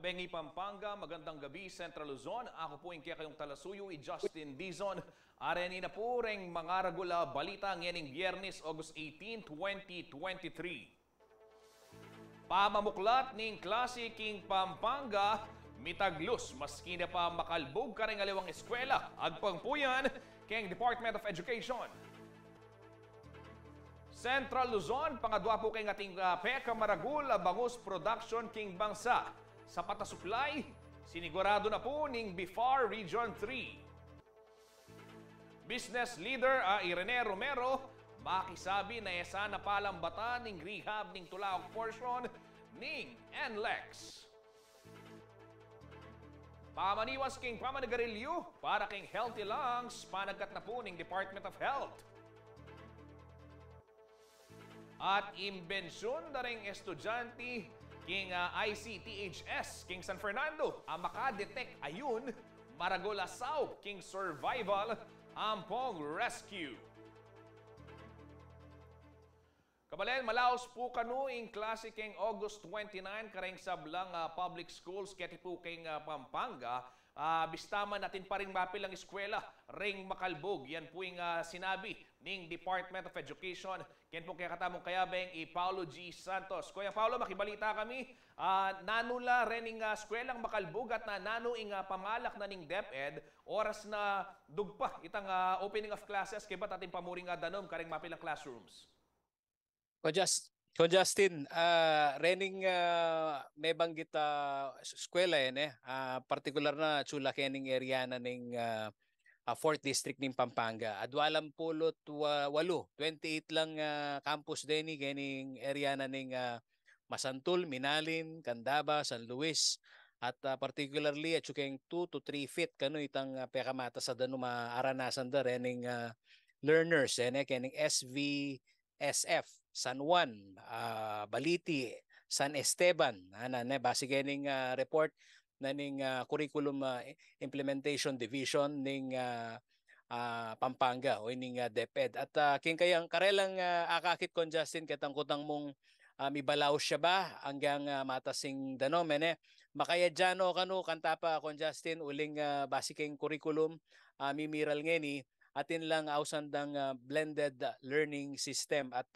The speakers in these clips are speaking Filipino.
Bengi, Pampanga, magandang gabi, Central Luzon. Ako po yung kayong talasuyo, Justin Dizon. Areni na po ring mga ragula balita ngayon Biyernes, August 18, 2023. Pamamuklat ning klase king Pampanga, mitaglus, maski na pa makalbog ka rin aliwang eskwela. Agpangpuyan, king Department of Education. Central Luzon, pangadwa po kay ating Peka Maragul, Bangus Production King Bangsa. Sa pata supply, sinigurado na po ning BIFAR Region 3. Business leader Irene Romero, makisabi na esa na palambatan ning rehab ning tulaok portion ning NLEX. Pamaniwas king pamanagarilyo para king healthy lungs, panagkat na po ning Department of Health. At imbensyon na ring estudyante king ICTHS, King San Fernando, ang makadetect ayun, Maragulasaw, King Survival, Ampong Rescue. Kabalen, malaos po kanu ing klase king August 29, kareng sablang public schools, kati po king Pampanga, bistaman natin pa rin mapilang eskwela, ring makalbog. Yan po yung sinabi ng Department of Education. Yan po kaya katamong kayabeng Paulo G. Santos. Kuya Paulo, makibalita kami. Nanula rin ng eskwelang makalbog at nano ing pamalak na ning DepEd. Oras na dugpa itang opening of classes. Kaya ba't ating pamuring danom karing mapilang classrooms? Ko Justin, rening may banggit eskwela yan particular na chula kening area na ning 4th District ning Pampanga. Adwalam pulot 28 lang campus deni kening area na ning Masantul, Minalin, Candaba, San Luis at particularly at chukeng 2 to 3 feet kano itang pekamata sa dano maaranasan da rening learners kening SVSF, San Juan, Baliti, San Esteban. Base kening report na ning curriculum implementation division ning Pampanga o ning DepEd. At king kayang karelang akakit kon Justin katangkutang mong mibalaw siya ba hanggang matasing danom makayadyano kanu kanta pa kon Justin uling basiking curriculum mimiral ngeni atin lang ausandang blended learning system at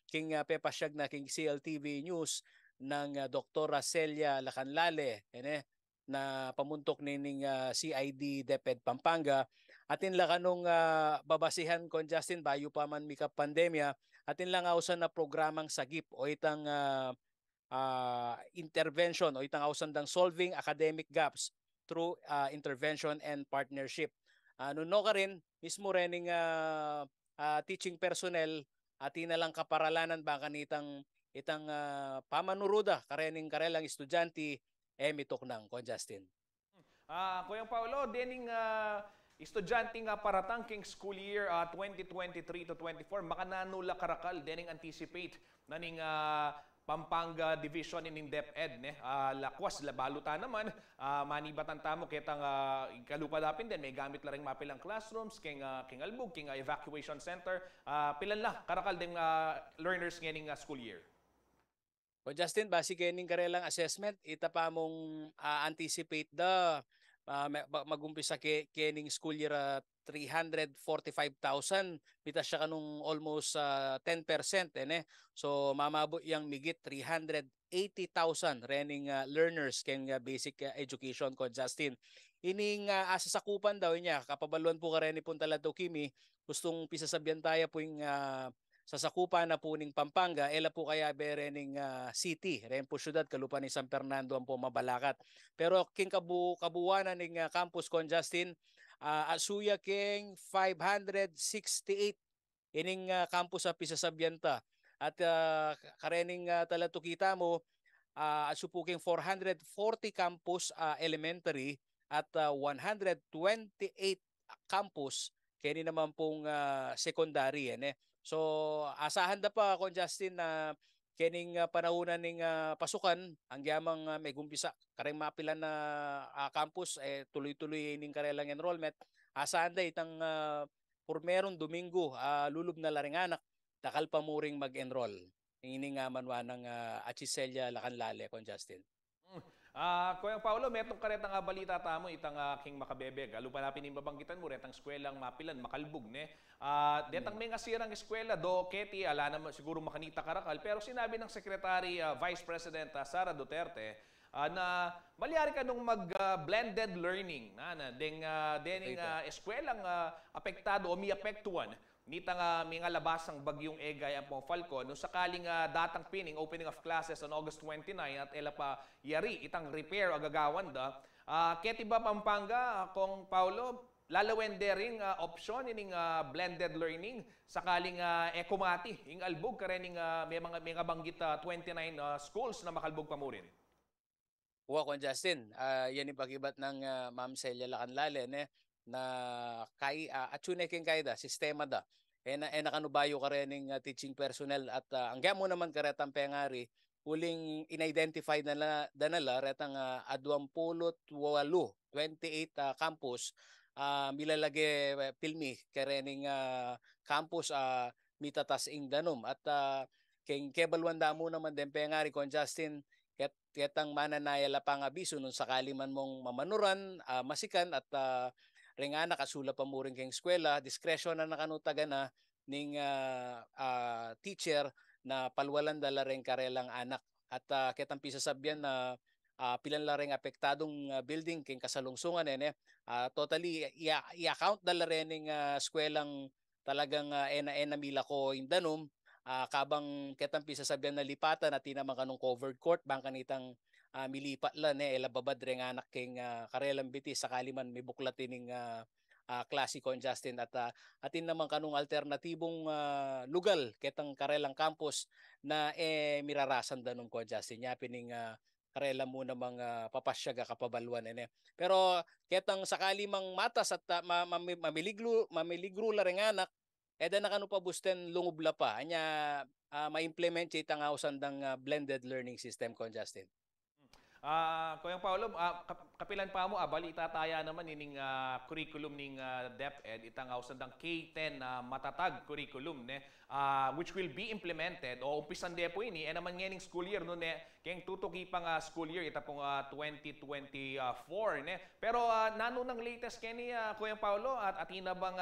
king pepasyag na king CLTV News ng Dr. Celia Lacanlale na pamuntok ning CID DepEd Pampanga atin lang kanong babasihan kon Justin bayo pa man mika pandemya atin lang ausan na programang sagip o itang intervention o itang ausandang solving academic gaps through intervention and partnership. Nuno ka rin, mismo rening teaching personnel at inalang kaparalanan ba kanitang itang pamanuruda karening karelang estudyante mitok nang kon Justin. Kuyang Paulo, dening estudyante nga paratang king school year 2023 to 24 makananula karakal dening anticipate naning Pampanga Division in DepEd ne lakwas labaluta naman manibatan tamo ketang kalupadapin din may gamit la ring mapilang classrooms king albog king evacuation center pilan la karakal ding learners ngayong school year. O Justin, base kening karelang assessment, ita pa mong anticipate magumpisa kening school year 345,000 pita siya kanung almost 10% so mamabot yang migit 380,000 rening learners keng basic education ko Justin. Ining asasakupan daw niya kapabaluan po ka rin ni punta to Kimi gustong pisasabyan tayo po yung sa sakupan na po ning Pampanga, ela po kaya bere ning city, ren po syudad, kalupa ni San Fernando ang po mabalakat. Pero king kabuuanan ning campus kon Justin, asuya king 568 ining campus sa pisasabyanta. At karening talato kita mo, asupuking 440 campus elementary at 128 campus kini naman pong secondary So asahan da pa kon Justin na kening panahunan ning pasukan ang gyamang may gumpisa kareng mapilan na campus tuloy-tuloy ning karelang enrollment. Asahan da itang pormerong Domingo lulub na laringanak takal pa muring mag-enroll. Ini nga manwa ng Achiselia Lacanlale kon Justin. Kuya Paulo, metong karetang balita tamo itang king makabebeg. Lupa na pinibabanggitan mo retang eskwelaang mapilan makalbog ne. Detang may ngasirang eskwela do Keti ala na siguro makanita karakal pero sinabi ng Secretary Vice President Sara Duterte na malyari ka nung mag-blended learning na dening eskwelang apektado o miapektuan nitang mga labasang bagyong Egay ang Falcon no sakaling datang pining opening of classes on August 29 at ela pa yari itang repair agagawan da Keti ba Pampanga kung Paulo lalawende ring option ining blended learning sakaling ekomati ing albog karening may mga banggit 29 schools na makalbog pa mo rin. Wa kon Justin, yan yung pagibat ng Ma'am Celia Lacanlale na atsune king kaida sistema da nakanubayo ka rin ng teaching personnel at ang mo naman karetang pengari uling in-identify nala retang 28 campus milalagi pilmi karening campus mitatas ing danom at keng kebalwanda mo naman den pengari kon Justin ketang mananaya lapang abiso nung sakali man mong mamanuran masikan at ringana kasula pa mo rin keng eskwela, diskresyon na nakanutaga na ning teacher na palwalan dala rin karelang anak. At kitang pisasabyan na pilan la rin apektadong building keng kasalungsungan totally i-account dala rin ning eskwelang talagang ena mila ko indanom kabang kitang pisasabyan na lipatan at tinamang kanong covered court bang kanitang milipat lang elababad rin anak king karelang biti sakali man may buklatin ning klase kon Justin at atin naman kanong alternatibong lugal ketang karelang campus na mirarasan danong kon Justin nya pining karela mo namang papasyaga kapabaluan pero ketang sakali mang matas at mamiligro la rin anak eda nakano pa busten lungubla pa anya ma-implement itang usandang blended learning system kon Justin. Kuya Paulo, kapilan pa mo, balita taya naman ining curriculum ning DepEd, itang usandang K10 matatag curriculum, which will be implemented, o umpisan de po ini, naman ngayon school year, keng tutuki pang school year, ita pong 2024, Pero nano ng latest kani, Kuya Paulo, at atina bang,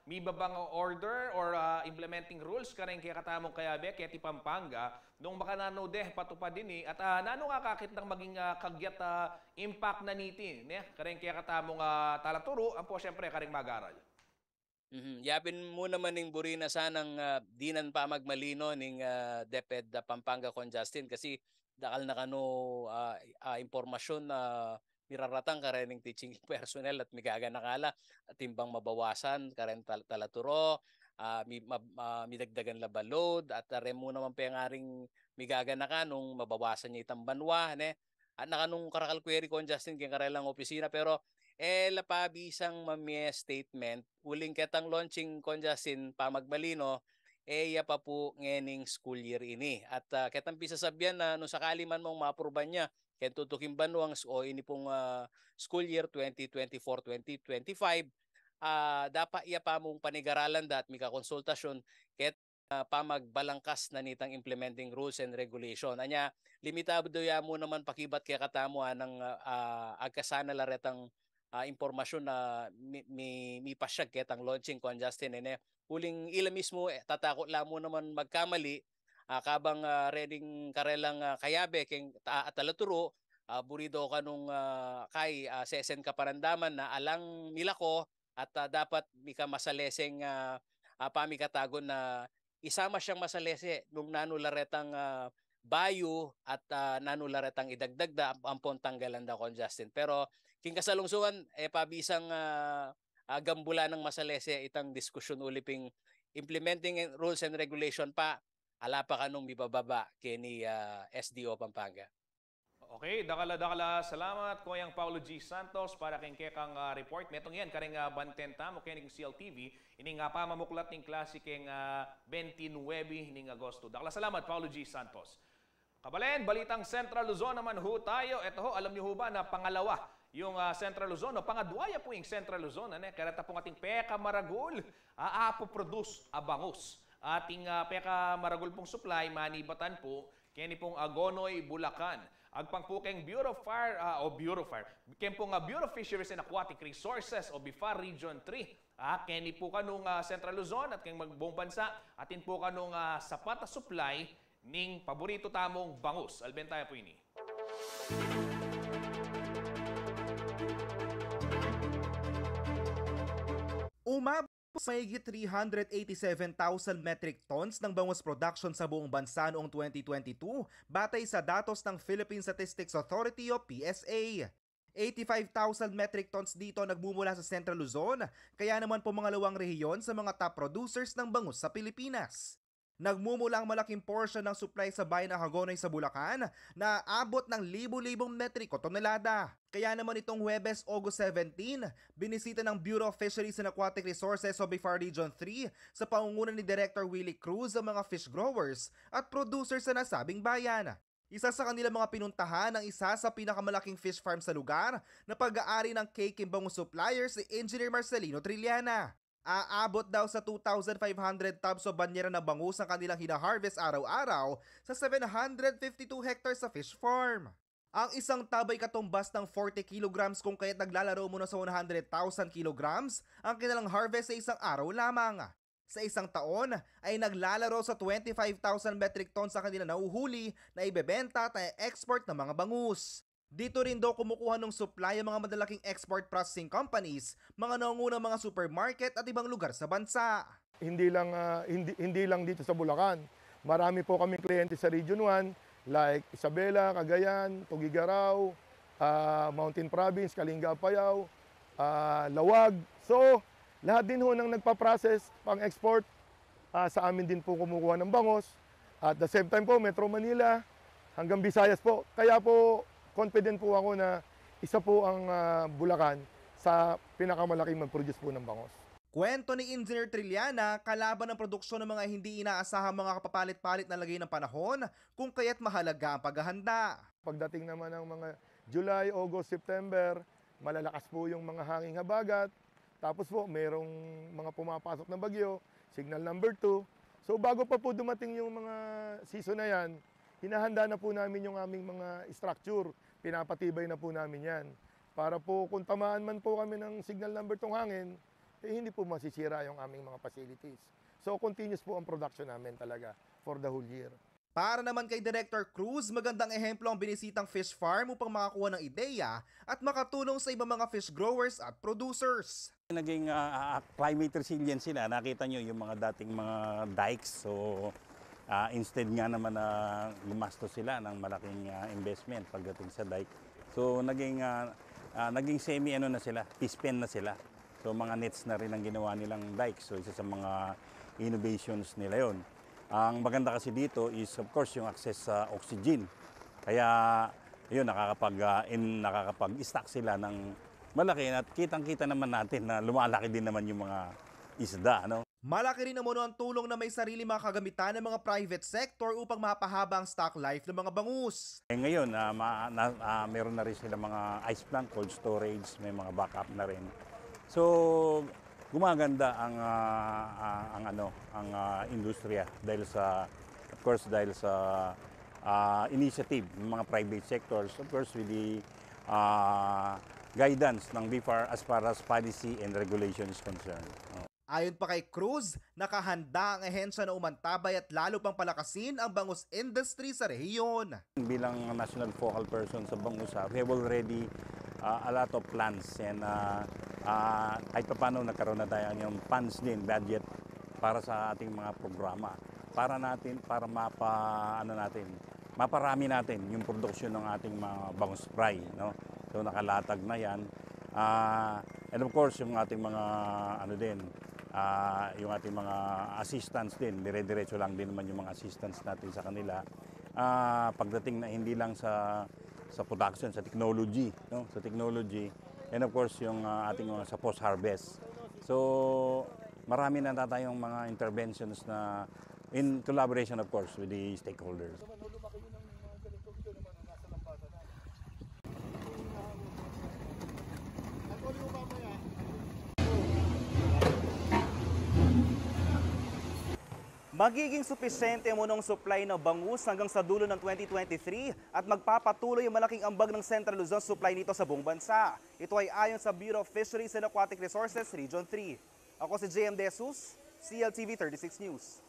may babang order or implementing rules, kareng kaya katamong kayabe, kaya ti Pampanga, nung baka nano patupad din at nano nga kakit ng maging kagyat impact na niti kareng kaya katamong talaturo ang po siyempre kareng mag-aral. Yapin mo naman ning burina sanang dinan pa magmalino ning DepEd Pampanga kon Justin kasi dakal na kano impormasyon na miraratang karening teaching personnel at migaga nakala timbang mabawasan karen talaturo midagdagan laba load at remo naman pengaring migaga na ka nung mabawasan niya itang banwa at nakanong karakal query kon Justin kaya karelang opisina pero lapabi isang mamye statement, uling ketang launching konjasin pa magbalino, iya pa po ngening school year ini. At ketang pisasabyan na no sakali man mong maapruban niya, ken tutukin banwang o ini pong school year 2024-2025, dapat iya pa mong panigaralan at mika konsultasyon ket pamagbalangkas na nitang implementing rules and regulation. Anya, limitado ya mo naman pakibat kaya katamo ng agkasana laretang impormasyon na mi pasyag ketang launching kon Justin ene. Huling ila mismo tatakot lang mo naman magkamali kabang reading karelang kayabe keng atalaturo burido ka nung kay sesen kaparandaman na alang milako at dapat mika masaleseng pamikatagon na isama siyang masalese nung nanularetang bayo at nanularetang idagdagda ang pontanggalan da kon Justin. Pero king kasalungsuan pabisang gambula ng masalese itang diskusyon uliping implementing rules and regulation pa ala pa kanong mibababa kini SDO Pampanga. Okay, dakala. Salamat Koyang Paulo G. Santos para king kekang report. Metong yan, karing bantenta mo kening CLTV. Ini nga pa mamuklat ng klase keng 29 ning Agosto. Dakala salamat Paulo G. Santos. Kabalen, balitang Central Luzon naman ho tayo. Ito ho, alam niyo ho ba na pangalawa yung Central Luzon, o pangadwaya po yung Central Luzon, karata po ating Peka Maragul, produce abangus. Ating Peka Maragul pong supply, manibatan po, kaya pong Agonoy, Bulacan. Agpang po keng Bureau of Fire, kaya pong Bureau of Fisheries and Aquatic Resources o BIFAR Region 3. Kaya po kanong Central Luzon at kaya magbuong bansa, atin po kanong sapat na supply ning paborito tamong bangus. Albentaya po ini. Umabot sa mahigit 387,000 metric tons ng bangus production sa buong bansa noong 2022 batay sa datos ng Philippine Statistics Authority o PSA. 85,000 metric tons dito nagmumula sa Central Luzon, kaya naman po mga luwang rehiyon sa mga top producers ng bangus sa Pilipinas. Nagmumula ang malaking portion ng supply sa bayan ng Hagonoy sa Bulacan na abot ng libu-libong metriko tonelada. Kaya naman itong Huwebes, August 17, binisita ng Bureau of Fisheries and Aquatic Resources o BIFAR Region 3 sa pangunguna ni Director Willie Cruz ang mga fish growers at producers sa nasabing bayan. Isa sa kanilang mga pinuntahan ang isa sa pinakamalaking fish farm sa lugar na pag-aari ng K. Bangus Suppliers si Engineer Marcelino Trillana. Aabot daw sa 2,500 tubs o banyera ng bangus ang kanilang hina-harvest araw-araw sa 752 hectares sa fish farm. Ang isang tub ay katumbas ng 40 kilograms kung kaya't naglalaro muna sa 100,000 kilograms ang kanilang harvest sa isang araw lamang. Sa isang taon ay naglalaro sa 25,000 metric tons sa kanilang nauhuli na ibebenta at export ng mga bangus. Dito rin daw kumukuha ng supply ang mga madalaking export processing companies, mga nangungunang mga supermarket at ibang lugar sa bansa. Hindi lang dito sa Bulacan. Marami po kaming kliyente sa Region 1 like Isabela, Cagayan, Tugigaraw, Mountain Province, Kalinga, Apayao, Lawag. So, lahat din ho nang nagpa-process pang-export sa amin din po kumukuha ng bangos. At the same time po, Metro Manila hanggang Visayas po. Kaya po, confident po ako na isa po ang Bulacan sa pinakamalaking mag-produce po ng bangos. Kwento ni Engineer Trillana, kalaban ng produksyon ng mga hindi inaasahang mga kapapalit-palit na lagay ng panahon kung kaya't mahalaga ang paghahanda. Pagdating naman ng mga July, August, September, malalakas po yung mga hanging habagat. Tapos po, mayroong mga pumapasok na bagyo, signal number 2. So bago pa po dumating yung mga season na yan, hinahanda na po namin yung aming mga structure. Pinapatibay na po namin yan. Para po kung tamaan man po kami ng signal number 2 hangin, hindi po masisira yung aming mga facilities. So continuous po ang production namin talaga for the whole year. Para naman kay Director Cruz, magandang ehemplo ang binisitang fish farm upang makakuha ng ideya at makatulong sa ibang mga fish growers at producers. Naging climate resilient sila. Nakita nyo yung mga dating mga dikes. So instead nga naman na gumastos sila ng malaking investment pagdating sa dike. So naging semi na sila, pispen na sila. So mga nets na rin ang ginawa nilang dike. So isa sa mga innovations nila yon. Ang maganda kasi dito is of course yung access sa oxygen. Kaya yun nakakapag-stock sila ng malaki at kitang-kita naman natin na lumalaki din naman yung mga isda. Ano? Malaki rin naman ang tulong na may sarili mga kagamitan ng mga private sector upang mapahaba ang stock life ng mga bangus. Ngayon, meron na rin sila mga ice plant, cold storage, may mga backup na rin. So, gumaganda ang industriya dahil sa, of course, initiative ng mga private sectors, of course, with the guidance ng BIFAR as far as policy and regulation is concerned. Ayon pa kay Cruz, nakahanda ang ahensya na umantabay at lalo pang palakasin ang bangus industry sa rehiyon. Bilang national focal person sa bangus, we have already a lot of plans and kahit pa paano nagkaroon na tayo ng funds din, budget para sa ating mga programa. Para maparami natin yung produksyon ng ating mga bangus fry. No? So nakalatag na yan. And of course, yung ating mga yung ating mga assistants din, dire-diretso lang din naman yung mga assistants natin sa kanila. Pagdating na hindi lang sa production, sa technology, no? Sa technology, and of course yung ating mga sa post-harvest. So marami na tayong mga interventions na in collaboration of course with the stakeholders. Magiging supisente mo ng supply ng bangus hanggang sa dulo ng 2023 at magpapatuloy ang malaking ambag ng Central Luzon supply nito sa buong bansa. Ito ay ayon sa Bureau of Fisheries and Aquatic Resources Region 3. Ako si JM De Jesus, CLTV 36 News.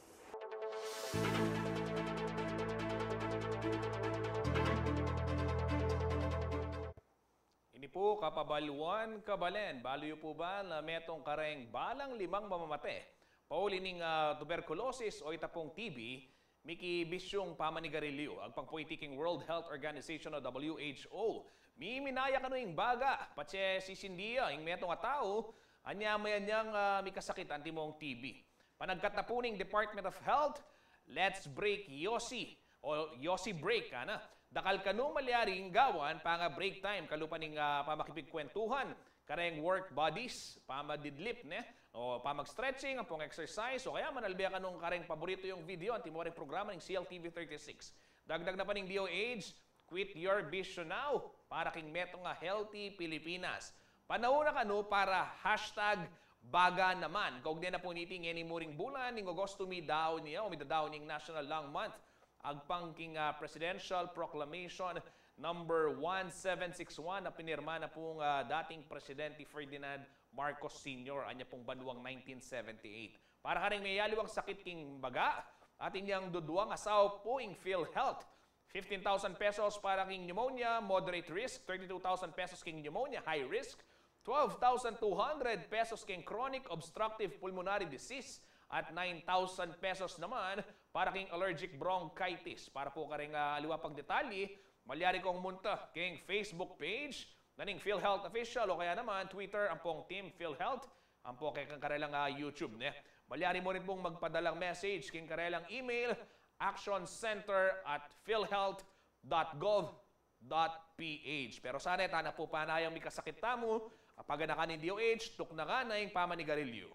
Ini po kapabaluan kabalen. Baliw po ba na metong kareng balang 5 mamamate? Paulining tuberculosis o itapong TB, miki bisyong pamanigarilyo. Ang pangpoitiking World Health Organization o WHO, miminaya kanuing baga, patse sisindiya, ing metong tao, anyamayan niyang mikasakit antimong TB. Panagkatapuning Department of Health, let's break Yossi o Yossi break, ana. Dakal kanu malyaring gawan, panga break time, kalupaning pamakipigkwentuhan, kareng work bodies, pamadidlip, ne? O pamag-stretching, ang pong exercise, o kaya manalbiya ka nung kareng paborito yung video, ang timoring programa ng CLTV 36. Dagdag na pa ng DOH, quit your vision now, para king metong nga healthy Pilipinas. Panahon na kanu para hashtag baga naman. Kaugnay na po niting any muring bulan, ning Agosto mi daw niya, o mi daw ning National Long Month, agpangking Presidential Proclamation number 1761 na pinirma na pong dating Presidente Ferdinand Marcos Sr. Anya pong banwang 1978. Para karing may yaliwang sakit king baga, atin niyang duduang asaw po ing PhilHealth. 15,000 pesos para king pneumonia, moderate risk. 32,000 pesos king pneumonia, high risk. 12,200 pesos king chronic obstructive pulmonary disease. At 9,000 pesos naman para king allergic bronchitis. Para po karing aliwa pag detalye, malyari kong munta king Facebook page, naning PhilHealth Official o kaya naman Twitter, ang pong Team PhilHealth, ang po kay karelang YouTube. Ne? Malyari mo rin pong magpadalang message king karelang email, actioncenter@philhealth.gov.ph. Pero sana tana po panayang may kasakit tamo, kapag nakanin DOH, tuk na nga na yung pamanigarilyo.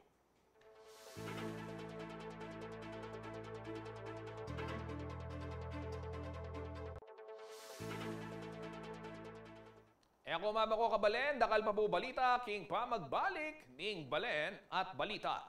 E ako mabako kabalen, dakal pa po balita, king pa magbalik, ning balen at balita.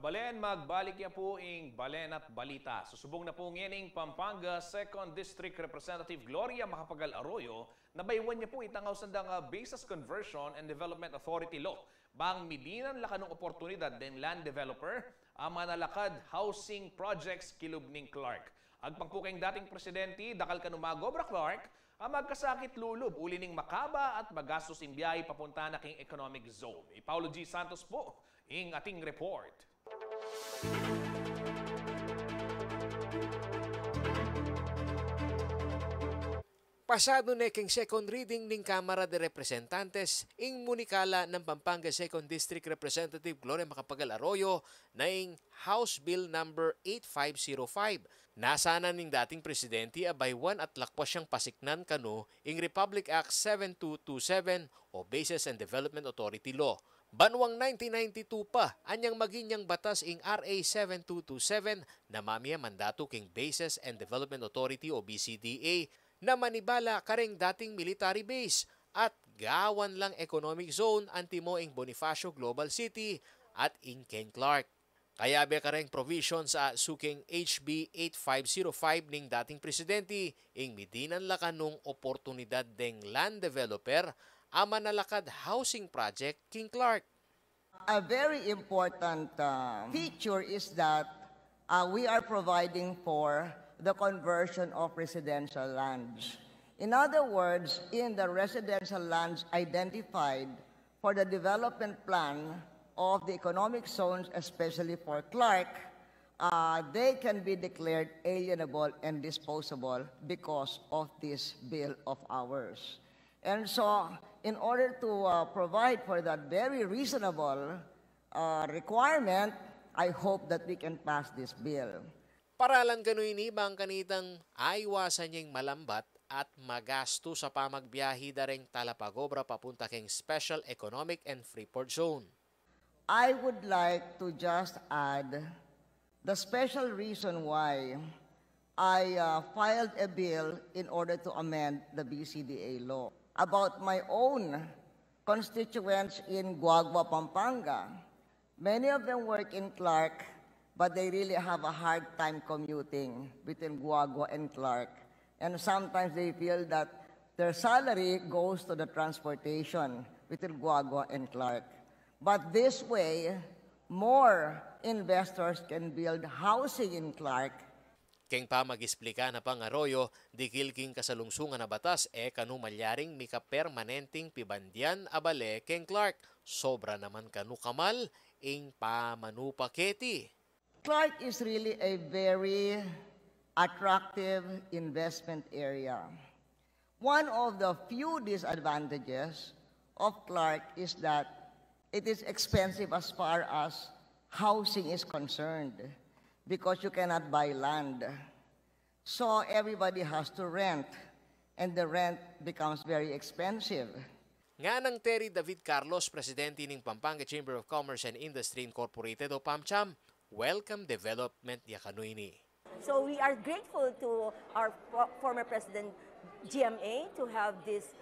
Kabalen, magbalik niya po ing Balen at Balita. Susubong na po ngayon Pampanga 2nd District Representative Gloria Macapagal Arroyo na baywan niya po itangaw sandang Basis Conversion and Development Authority Law. Bang milinan lakanong oportunidad ng land developer ang manalakad housing projects kilubning Clark. Agpangpukeng dating presidente, dakal kanumagobra Clark, ang magkasakit lulub, ulining makaba at magastos in biyahe papunta na king economic zone. Paulo G. Santos po, ing ating report. Pasado na king second reading ng Kamara de Representantes ing munikala ng Pampanga 2nd District Representative Gloria Macapagal Arroyo na ing House Bill number 8505. Nasana ning dating presidente abaywan at lakwas siyang pasiknan kano ing Republic Act 7227 o Basis and Development Authority Law. Banwang 1992 pa, anyang maginyang batas ing RA 7227 na mamiya mandato king Basis and Development Authority o BCDA na manibala kareng dating military base at gawan lang economic zone antimo ing Bonifacio Global City at ing Ken Clark. Kaya be kareng provision sa suking HB 8505 ning dating presidente ing midinan lakanong oportunidad deng land developer ang manalakad housing project King Clark. A very important feature is that we are providing for the conversion of residential lands. In other words, in the residential lands identified for the development plan of the economic zones, especially for Clark, they can be declared alienable and disposable because of this bill of ours. And so, in order to provide for that very reasonable requirement, I hope that we can pass this bill. Paralan ganoy ni bang kanitang aywasan niyang malambat at magasto sa pamagbiyahe dareng Talapagobra papunta keng Special Economic and Freeport Zone. I would like to just add the special reason why I filed a bill in order to amend the BCDA law. About my own constituents in Guagua, Pampanga. Many of them work in Clark, but they really have a hard time commuting between Guagua and Clark. And sometimes they feel that their salary goes to the transportation between Guagua and Clark. But this way, more investors can build housing in Clark. Keng pa mag-isplika na pang Arroyo, dikil king kasalungsungan na batas kanu malyaring mika permanenting pibandian abale keng Clark. Sobra naman kanu kamal ing pamanupaketi. Clark is really a very attractive investment area. One of the few disadvantages of Clark is that it is expensive as far as housing is concerned because you cannot buy land. So everybody has to rent and the rent becomes very expensive. Nga nang Terry David Carlos, presidente ng Pampanga Chamber of Commerce and Industry Incorporated o PAMCHAM, welcome development ya kanuini. So we are grateful to our former President GMA to have this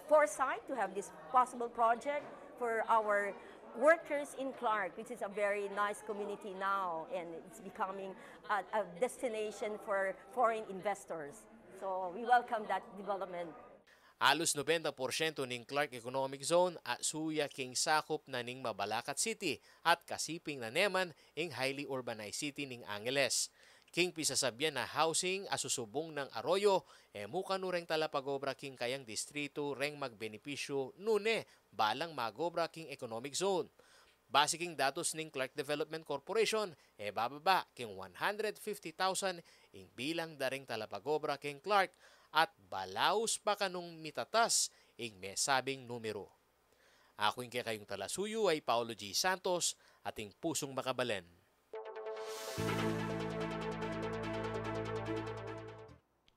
foresight, to have this possible project for our workers in Clark, which is a very nice community now, and it's becoming a destination for foreign investors. So we welcome that development. Halos 90% ning Clark Economic Zone at suya king sakop na ning Mabalacat City at kasiping na neman ing highly urbanized city ning Angeles. King pisasabyan na housing asusubong ng Arroyo muka no reng Talapagobra king kayang distrito reng magbenepisyo nune balang magobra king economic zone. Base king datos ning Clark Development Corporation bababa king 150,000 ing bilang daring Talapagobra king Clark at balaos pa kanong mitatas ing mesabing numero. Ako yung kayong talasuyo ay Paulo G. Santos, ating pusong makabalen.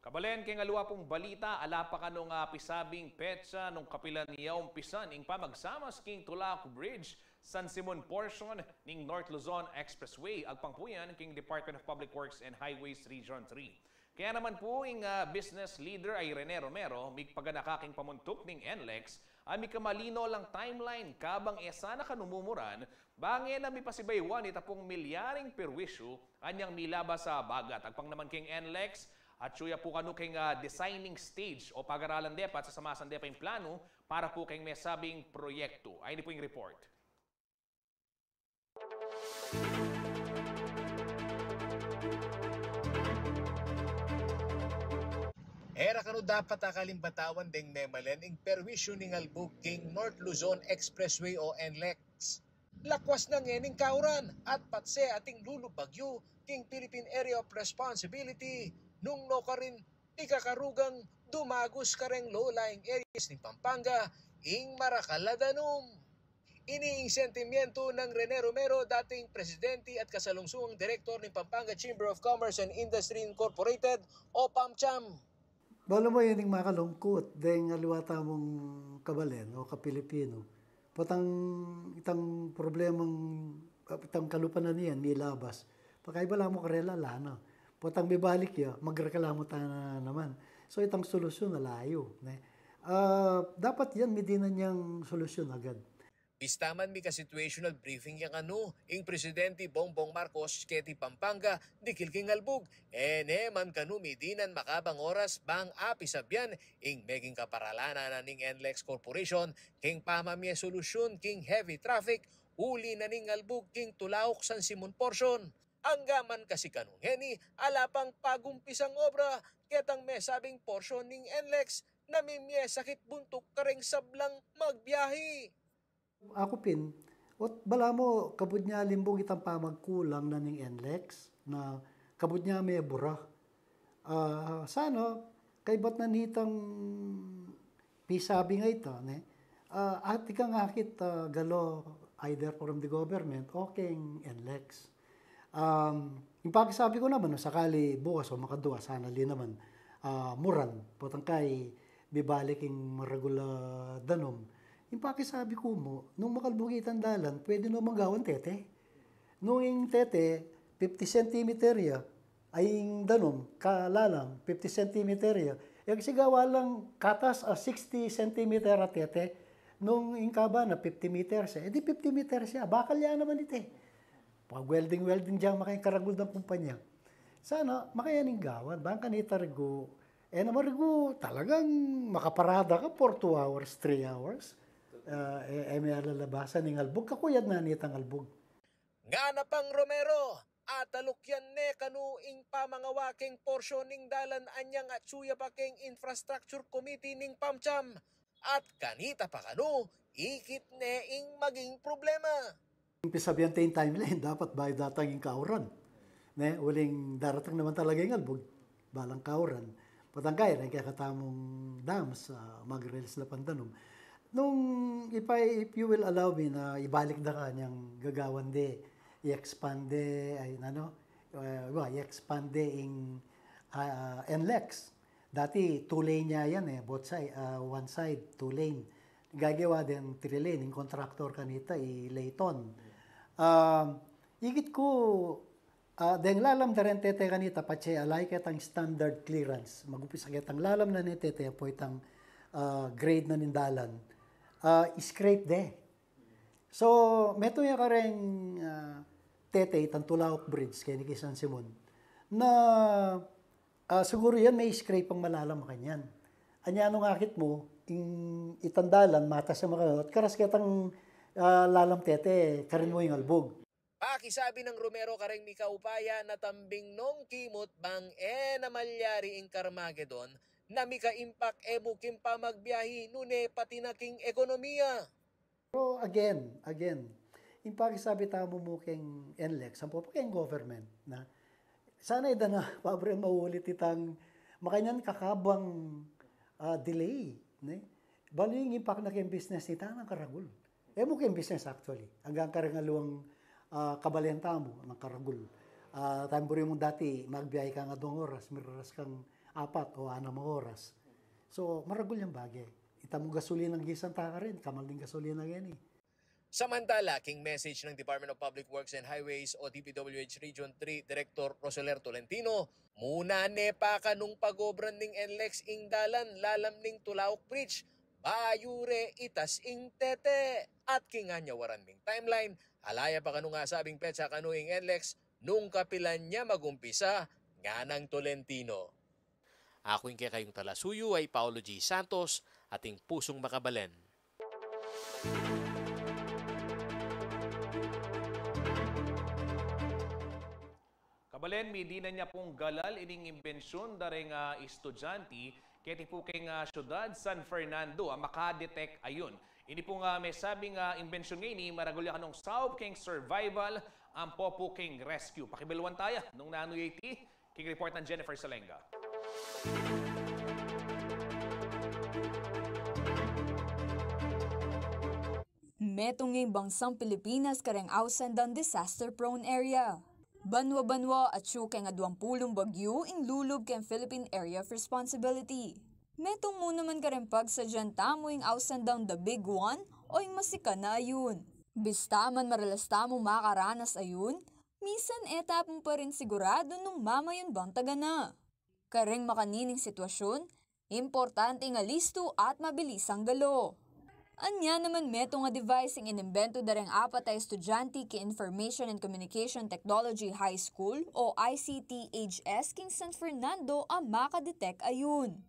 Kabalen, kay ngaluwa pong balita, ala pa kanong pisabing petsa nung kapilan niya umpisan ing pamagsamas king Tulac Bridge, San Simon portion ning North Luzon Expressway, agpangpuyan king Department of Public Works and Highways Region 3. Kaya naman po ing business leader ay Rene Romero, migpaganakaking pamuntok ning NLEX, ay mikamalino lang timeline kabang sana kanumumuran Bangin na may pasibaywan ita pong milyaring perwisyo anyang milaba sa bagat. Agpang naman king NLEX at suya po kanu king designing stage o pag-aralan depa at sasamasan depa yung plano para po king may sabing proyekto. Ay po yung report. Era kano dapat akalimbatawan ding memalen ing perwisyo ning albog king North Luzon Expressway o NLEX. Lakwas na ngening kauran at patse ating lulubagyo king Philippine Area of Responsibility nung no ka rin ikakarugang dumagos ka ring low-lying areas ni Pampanga ing Marakaladanom. Iniing sentimiento ng Rene Romero, dating presidente at kasalungsuang direktor ng Pampanga Chamber of Commerce and Industry Incorporated o PAMCHAM. Bala mo yun yung makalungkot, dahil aluwata mong kabalen o kapilipino. Patang itang problemang, itang kalupanan niyan, nilabas. Pagkaibala mo karela, lana. Patang bibalik ya, magreklamo tayo na naman. So itang solusyon na layo. Dapat yan, medina niyang solusyon agad. Bistaman mi ka situational briefing yang ing Presidente Bongbong Marcos keti Pampanga dikil king albog. Man kanu midinan makabang oras bang api sabyan ing meging kaparalana na ning NLEX Corporation king pamamye solusyon king heavy traffic uli na ning albog king Tulaok San Simon portion. Anggaman kasi kanung heni alapang pagumpisang obra ketang may sabing portion ning NLEX namimye sakit buntok kareng sablang magbiyahe. Ako pin, bala mo, kabud niya limbong itang pamagkulang na ning NLEX, na kabud niya may bura. Sana, kay ba't nanitang pisabi nga ito, at ikang akit galo either from the government o king NLEX. Yung pakisabi ko naman, sakali bukas o makadua, sana li naman, muran, potang kay bibaliking maragula danom. Yung pakisabi ko mo, nung makalbugitan dalan, pwede no manggawan tete. Nung yung tete, 50 cm ya, ay yung danom, kalalang, 50 cm ya. Yung sigawa lang katas 60 cm at tete, nung yung kaba na 50 meters, edi 50 meters siya, bakal yan naman ito eh. Pag welding dyan, makaikaragul ng kumpanya. Sana, makayaning gawan, baka kanita rigo, naman rigo, talagang makaparada ka for 2 hours, 3 hours. May alalabasan ng albog, kakuyad na nitang albog. Nga na pang Romero, atalukyan ne kanuing pamangawaking porsyon ning dalan anyang at suya pa king Infrastructure Committee ning PAMCHAM. At kanita pa kanu, ikit ne ing maging problema. Pisabihan tayong timeline, dapat by datang yung kauran. Uling daratang naman talaga yung albog, balang kauran. Patangkay, nagkakatamong dams, mag-release na pandanom. Nung, if you will allow me na ibalik na kanyang gagawan de, i-expand de, i-expand de ing NLEX. Dati, 2-lane niya yan both side, one side, 2-lane. Gagawa din 3-lane, yung contractor kanita, i-layton. Igit ko, dahil lalam na rin tete kanita, patse alay kitang standard clearance. Mag-upisa kitang lalam na ni tete, po itang grade na nindalan. Scrape de. So, meto yung kareng tete, itang Tulaok Bridge, kaya ni San Simon, na siguro yan may scrape ang malalam kanyan. Anya nung akit mo, itandalan, mata sa mga, karas kitang lalam tete, karin mo yung albog. Pakisabi ng Romero kareng mika upaya na tambing nong kimot bang namalyari ing Carmageddon, na mika impact bukim pa magbiyahi nune pati naking ekonomiya. Pero again, yung pakisabi tamo mo keng NLEX, ang po keng government, na sana ida na pabre maulit itang makanyan kakabang delay. Balo yung impact na keng business nita ng karagul. Mo keng business actually. Hanggang karangaluang kabalenta mo ng karagul. Tamburi mo dati, magbiyahe ka nga 2 oras, miras kang 4 o 6 oras. So, maragul yung bagay. Itamo gasolina ng gisang taka rin, kamal din gasolina yan eh. Samantala, king message ng Department of Public Works and Highways o DPWH Region 3 Director Roseler Tolentino, muna nepa ka nung pagobran ning NLEX ing dalan lalam ning Tulaok Bridge, bayure itas ing tete. At kinganyawaran ming timeline, Alaya pa kanu nga sabing petsa kanuing NLEX nung kapilan niya magumpisa nga ng Tolentino. Ako yung kayong talasuyo ay Paulo G. Santos, ating pusong makabalen. Kabalen, may na niya pong galal ining imbensyon daring estudyante kaya po kay syudad San Fernando makadetect ayun. Ini po may sabing imbensyon ngayon ni maragulya kanong South King Survival ang Popo King Rescue. Pakibiluan tayo nung nanoy king report ng Jennifer Salenga. Metong ng bansang Pilipinas kareng ausan down disaster-prone area. Banwa-banwa at syuke nga 20 bagyo in lulub kay Philippine Area of Responsibility. Metong mo naman kareng pagsadyanta mo yung ausan down the big one o yung masika na ayun. Bista man maralasta mo makaranas ayun, misan etapong pa rin sigurado nung mamayon bang taga na. Kareng makanining sitwasyon, importante nga listo at mabilisang galo. Anya naman meto nga device ang inimbento dareng apat ay estudyante ki Information and Communication Technology High School o ICT-HS King San Fernando ang makadetect ayun.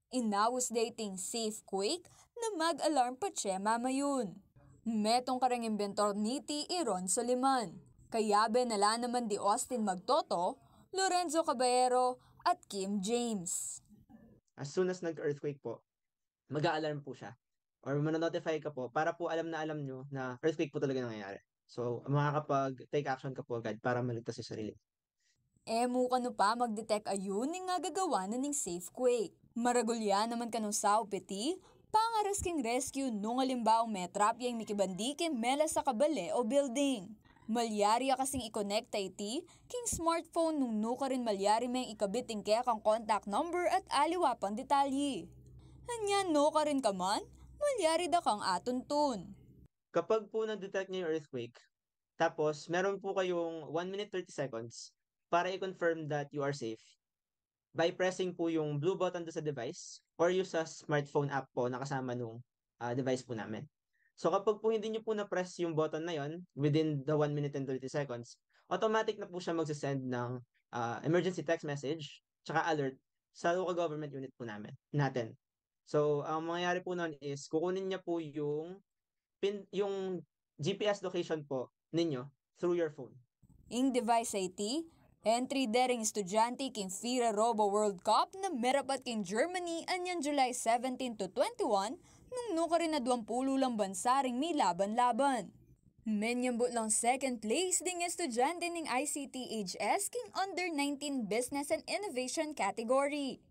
Inawas dating safe quake na mag-alarm pa siya mamayun. Metong kareng inventor niti Iron Soliman. Kayabe nala naman di Austin Magtoto, Lorenzo Caballero at Kim James. As soon as nag-earthquake po, mag-a-alarm po siya. Or manonotify ka po para po alam nyo na earthquake po talaga nangyayari. So, makakapag-take action ka po agad para maligtas sa sarili. Mo kano pa mag-detect ayun ning nga gagawa na ning safe quake. Maragulya naman kanong sao peti, pangaras king rescue nung alimbaong metrapya yung mikibandi kay mela sa kabale o building. Malyari kasing i-connect iti, king smartphone nung nuka rin malyari may ikabit ing kaya kang contact number at aliwa pang detalye. Hanya no ka rin ka man, malyari da kang atuntun. Kapag po na-detect niyo yung earthquake, tapos meron po kayong 1 minute 30 seconds para i-confirm that you are safe by pressing po yung blue button do sa device or use sa smartphone app po na kasama nung device po namin. So kapag po hindi niyo po na-press yung button na yon within the 1 minute and 30 seconds, automatic na po siya magsasend ng emergency text message tsaka alert sa local government unit po natin. So, ang mangyayari po nun is, kukunin niya po yung GPS location po ninyo through your phone. Ing device IT, entry daring estudyante king FIRA Robo World Cup na merapat king Germany anyan July 17 to 21 nung nuka rin na 20 lang bansaring may laban-laban. Menyambot lang second place ding estudyante ng ICT-HS king under 19 Business and Innovation category.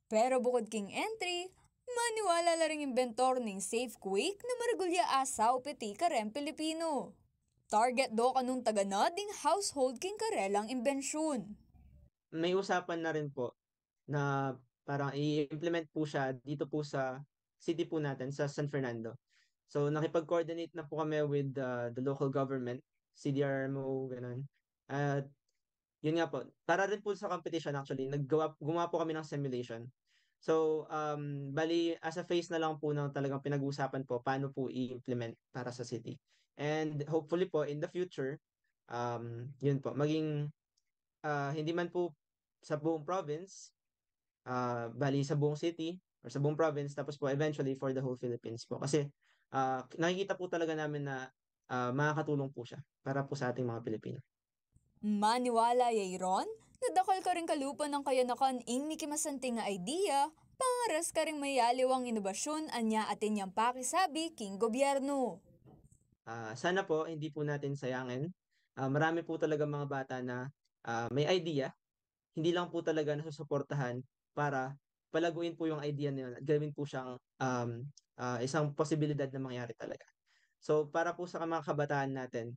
Pero bukod king entry, maniwala la ring inventor ning safe quake na maragulya asaw peti karem Pilipino. Target do kanung taga na ding household king karelang imbensyon. May usapan na rin po na parang i-implement po siya dito po sa city po natin, sa San Fernando. So nakipag-coordinate na po kami with the local government, CDRMO, ganun. At yun nga po, para rin po sa competition actually, gumawa po kami ng simulation. So, bali, as a phase na lang po ng talagang pinag-uusapan po, paano po i-implement para sa city. And hopefully po, in the future, yun po, maging, hindi man po sa buong province, bali sa buong city, or sa buong province, tapos po eventually for the whole Philippines po. Kasi, nakikita po talaga namin na makakatulong po siya para po sa ating mga Pilipino. Maniwala yayron? Nadakal ka rin kalupan ng kayanakan ing mikimasanting nga idea, pangaras ka rin mayaliwang inobasyon anya atin niyang pakisabi king gobyerno. Sana po hindi po natin sayangin. Marami po talaga mga bata na may idea, hindi lang po talaga nasusuportahan para palaguin po yung idea na yun at gawin po siyang isang posibilidad na mangyari talaga. So para po sa mga kabataan natin,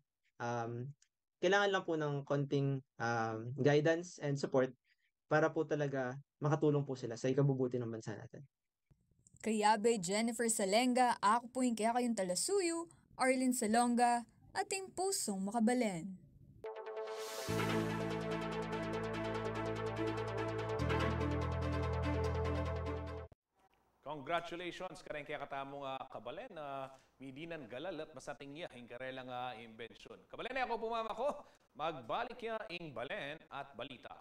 kailangan lang po ng konting guidance and support para po talaga makatulong po sila sa ikabubuti ng bansa natin. Kayabe Jennifer Salenga, ako po yung kaya kayong talasuyo, Arlene Salonga, ating pusong makabalen. Congratulations kareng kaya katamong kabalen na midinan galal at masating niya ing karelang imbensyon. Kabalen ako pumama ko, magbalik niya ing balen at balita.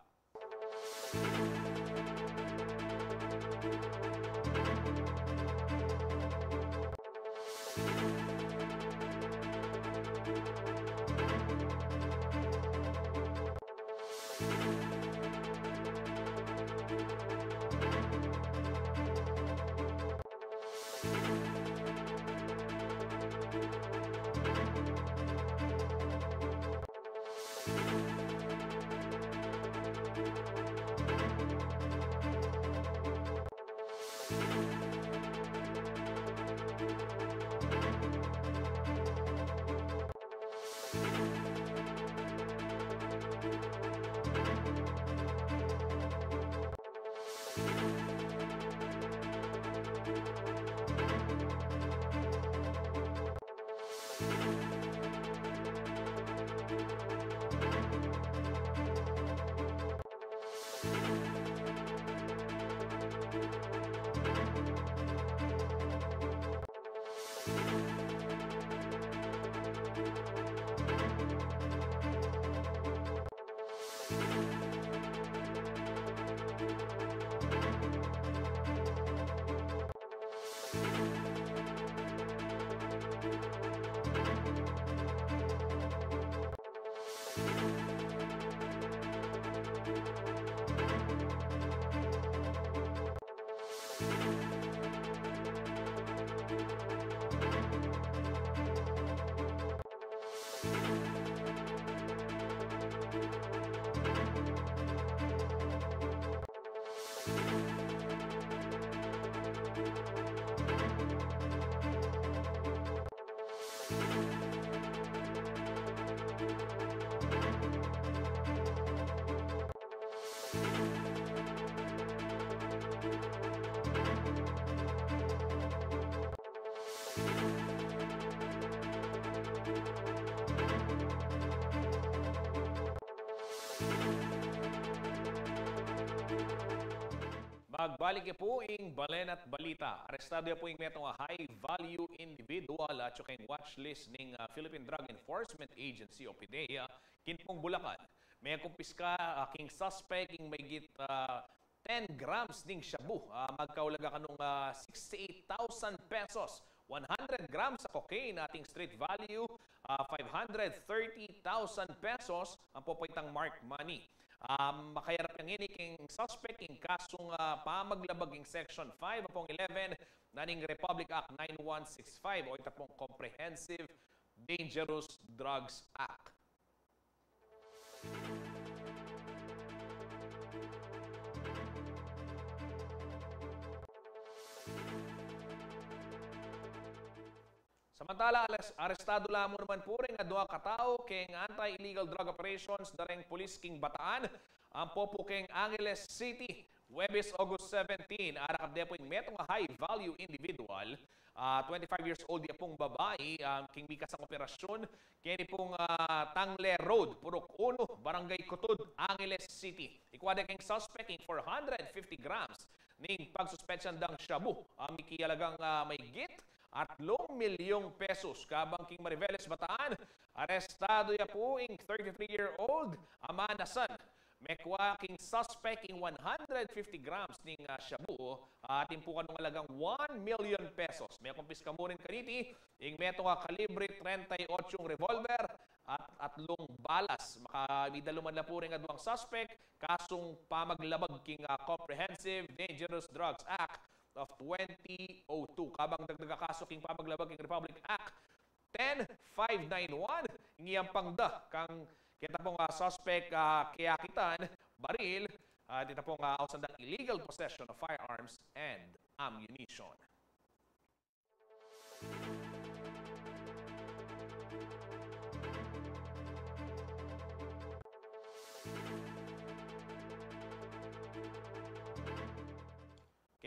Magbalik po ing balen at balita. Arestado po ing metong high-value individual at yung watchlist ng Philippine Drug Enforcement Agency o PDEA kinpong Bulacan. May kumpiska king suspect ing mayigit 10 grams ning shabu. Magkaulaga kanong 68,000 pesos. 100 grams sa cocaine ating street value, 530,000 pesos ang pupoitang mark money. Makayarap ng king suspect king kasong pamaglabag ing Section 5 apong 11 naning Republic Act 9165 o itapong Comprehensive Dangerous Drugs Act. Samantala, arestado lamang naman po rin adwa katao king anti-illegal drug operations dareng Police King Bataan ang popo king Angeles City, Huwebes, August 17. Arakad depo yung metong high-value individual, 25 years old yung pong babae, king bikas ang operasyon, kini pong Tangle Road, Purok 1, Barangay Kutod, Angeles City. Ikwada king suspect king 450 grams ning pagsuspetsyan dang shabu. Mikiyalagang may git at 3 milyong pesos. Kabang king Mariveles Bataan, arestado ya po ing 33-year-old Amanasan. Mekwa king suspect ing 150 grams ning shabu at impukan ng alagang 1 million pesos. May kumpiska mo rin kaniti ing meto kalibre 38 revolver at 3 balas. Makamidaluman na po rin adwang suspect kasong pamaglabag king Comprehensive Dangerous Drugs Act of 2002. Kabang dagdaga kaso king pamaglabag king Republic Act 10591 ngiyang pangda kang kita pong suspect kiyakitan, baril, dito pong ausandang illegal possession of firearms and ammunition.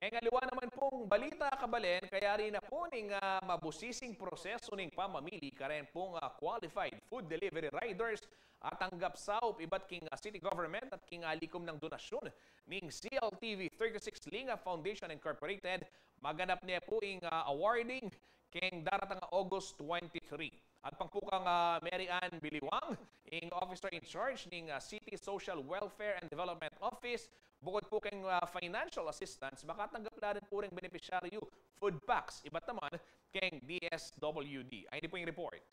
Kaya ngaliwa naman pong balita kabalen, kaya rin na po ning mabusising proseso ning pamamili karen pong qualified food delivery riders at tanggap saup iba't king city government at king alikom ng donasyon ning CLTV 36 Linga Foundation Incorporated. Maganap niya po ing awarding king daratang August 23. At pangpukang Mary Ann Biliwang, ing officer in charge ning City Social Welfare and Development Office, bukod po kayong financial assistance, makatanggap na rin po rin beneficiaryo food packs, iba't naman kayong DSWD. Ay, hindi po yung report.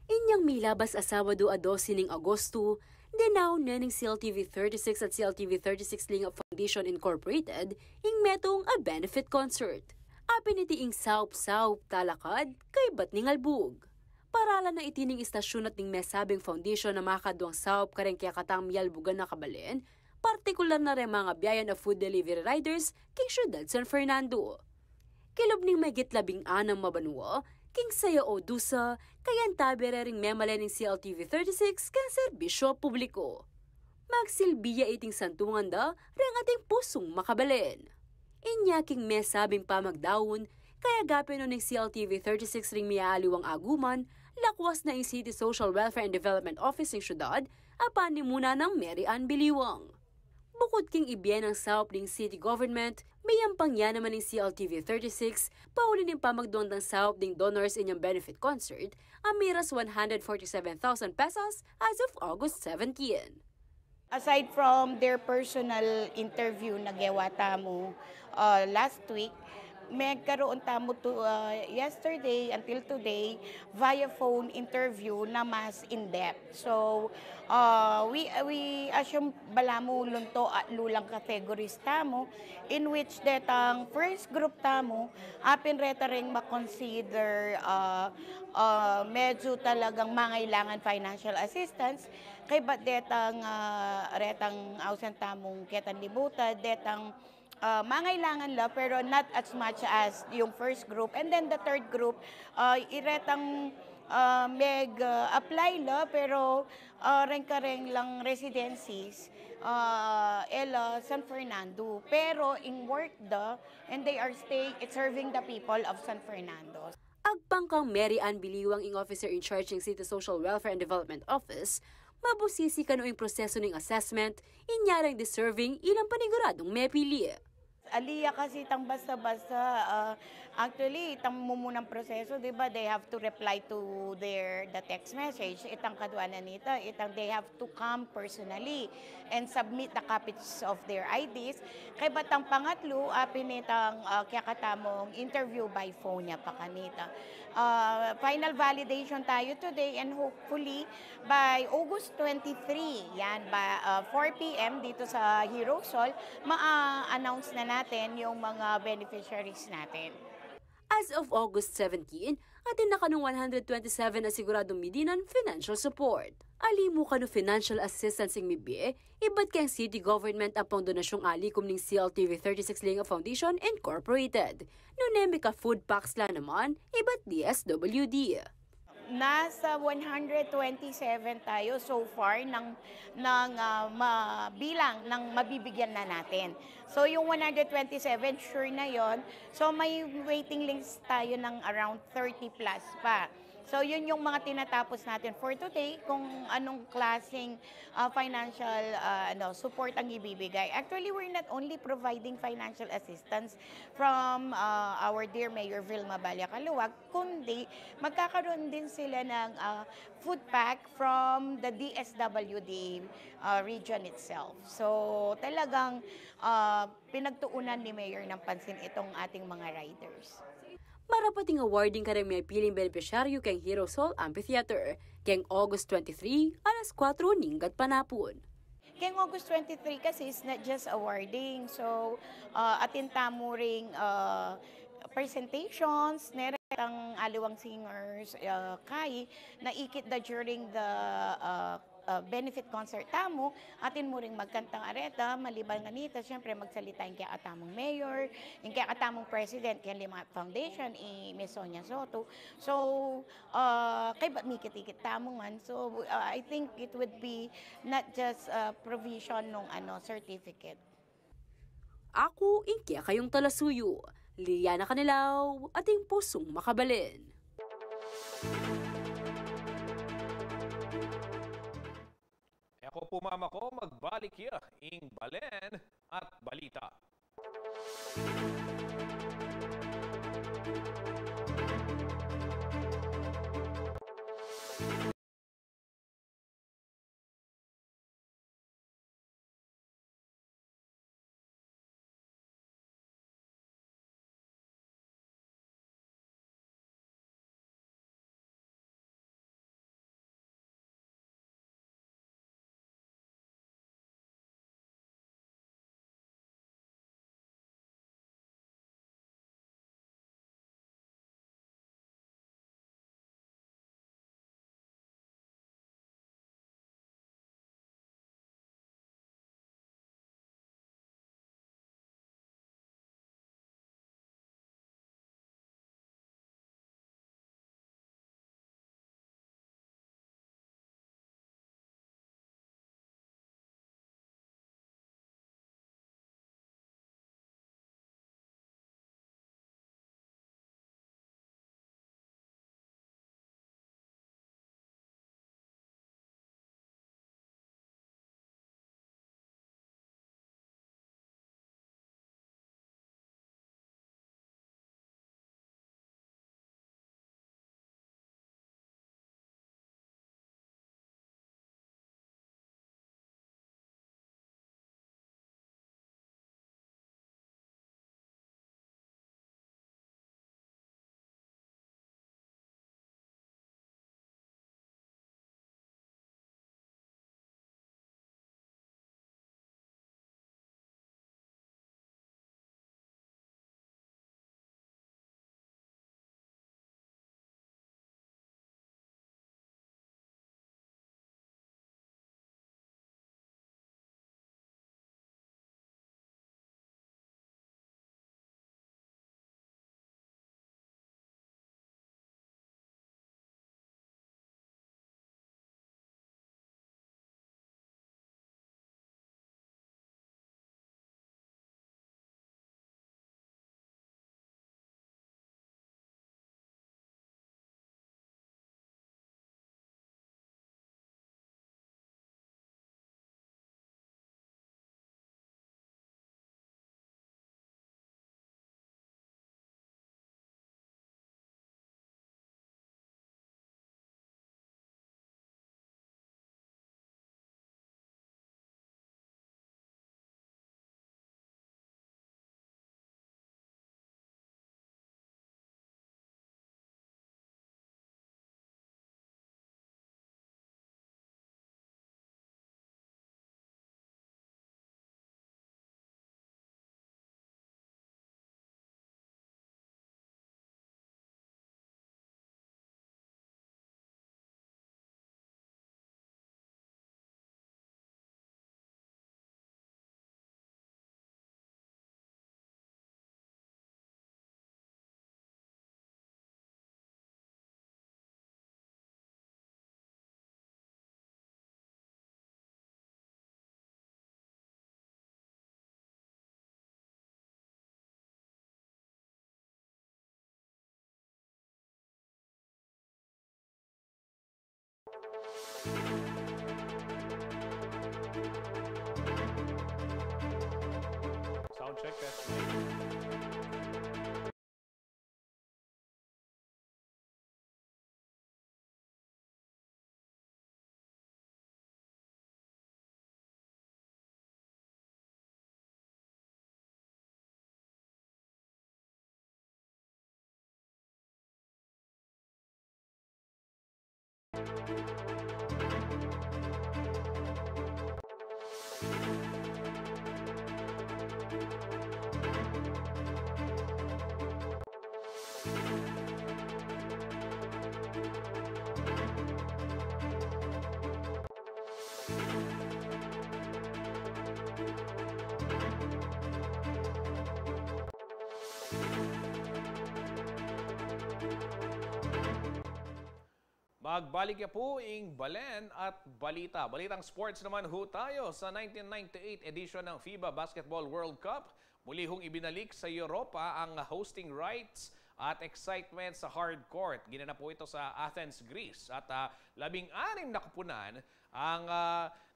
Inyang milabas asawa do a 12 ning Agosto, denaw na ng CLTV 36 at CLTV 36 Linga Foundation Incorporated ing metong a benefit concert. Apin iti ing saup-saup talakad kay bat ning albug. Paralan na itining istasyon at ning mesabing foundation na makadwang saup kareng kaya katang miyalbugan na kabalen, partikular na rin mga biyayan of food delivery riders king syudad San Fernando. Kilob ning may gitlabing anang mabanwa, king saya o dusa, kayan tabere ring memale ng CLTV 36 kan serbisyo publiko. Magsilbiya iting santungan da, ring ating pusong makabalen. Inya king mesabing pamagdawon, kaya gapin ng CLTV 36 ring miyaaliwang aguman, lakwas na yung City Social Welfare and Development Office ng syudad, apan ni muna ng Mary Ann Biliwang. Bukod king ibiyan ng saup ng city government, may pangya naman ng CLTV 36, pauli ng pamagduang ng saup ng donors inyong benefit concert, amiras 147,000 pesos as of August 17. Aside from their personal interview na gewata mo last week, may karoon tamo to yesterday until today via phone interview na mas in-depth. So, we assume balamo lunto at lulang categories tamo in which detang first group tamo apin reta ring makonsider medyo talagang mangailangan financial assistance kay bat detang retang ausen tamong ketan libutan detang mangailangan la pero not as much as yung first group. And then the third group, iretang apply la pero reng-kareng lang residencies ela San Fernando. Pero in work da and they are serving the people of San Fernando. Agpangkang Mary Ann Biliwang ing officer in charge ng City Social Welfare and Development Office, mabusisi kanoing proseso ng assessment, inyarang deserving ilang paniguradong may pili. Aliya kasi itang basta-basta, actually, itang mumunang proseso, di ba, they have to reply to the text message. Itang kaduanan nita, itang they have to come personally and submit the copies of their IDs. Kay batang pangatlo, apin itang kakatamong interview by phone niya pa kanita. Final validation tayo today and hopefully by August 23, yan, by 4 p.m. dito sa Hirosol, ma-announce na natin yung mga beneficiaries natin. As of August 17, atin na kanong 127 na siguradong medinan financial support. Alimu kano financial assistance ng MIBE, iba't kayang city government ang pangdonasyong alikom ng CLTV 36 Linga Foundation Incorporated. Nunemi ka food packs la naman, iba't DSWD. Nasa 127 tayo so far ng bilang ng mabibigyan na natin. So yung 127, sure na yon. So may waiting list tayo ng around 30 plus pa. So yun yung mga tinatapos natin for today kung anong klaseng financial support ang ibibigay. Actually, we're not only providing financial assistance from our dear Mayor Vilma Balya-Caluwag, kundi magkakaroon din sila ng food pack from the DSWD region itself. So talagang pinagtuunan ni Mayor ng pansin itong ating mga riders. Marapating awarding karang may piling beneficiaryo keng Hirosol Amphitheater, keng August 23, alas 4 ninggat panapon. Keng August 23 kasi is not just awarding. So, atin tamo ring presentations, neretang aliwang singers, na ikit da during the benefit concert tamo, atin mo ring magkantang areta, maliban ganito, syempre magsalita yung kaya atamong mayor, yung kaya atamong president, kaya Lima Foundation, Miss Sonia Soto. So, kay mikit-ikit tamo man. So, I think it would be not just provision ng certificate. Ako, ingkya kayong talasuyo. Liliana Canilaw, ating pusong makabalin. Ako po mama ko, magbalik ya, ing balen at balita. Sound check, test mic. Magbalik ya po ing Balen at balita. Balitang sports naman ho tayo sa 1998 edition ng FIBA Basketball World Cup. Muli hong ibinalik sa Europa ang hosting rights at excitement sa hard court. Ginanap po ito sa Athens, Greece. At 16 na kupunan ang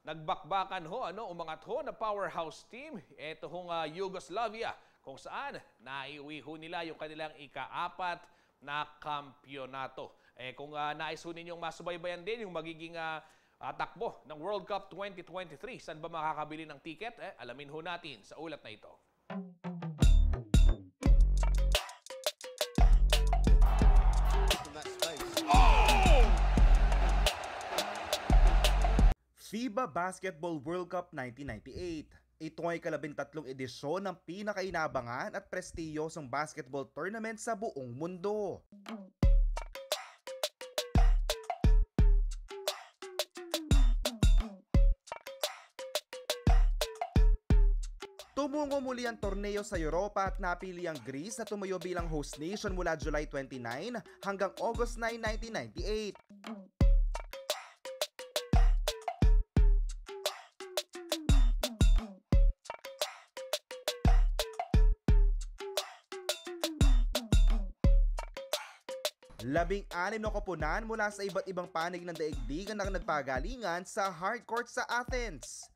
nagbakbakan ho, umangat ho na powerhouse team. Ito hong Yugoslavia, kung saan naiuwi ho nila yung kanilang ika-4 na kampyonato. Kung nais ho ninyong masubaybayan din yung magiging takbo ng World Cup 2023, saan ba makakabili ng ticket? Alamin ho natin sa ulat na ito. FIBA Basketball World Cup 1998. Ito ay ika-13 edisyon ng pinakainabangan at prestiyosong basketball tournament sa buong mundo. Tumungo muli ang torneo sa Europa at napili ang Greece na tumayo bilang host nation mula July 29 hanggang August 9, 1998. Labing-anim na koponan mula sa iba't ibang panig ng daigdig ang nagpagalingan sa hardcourt sa Athens.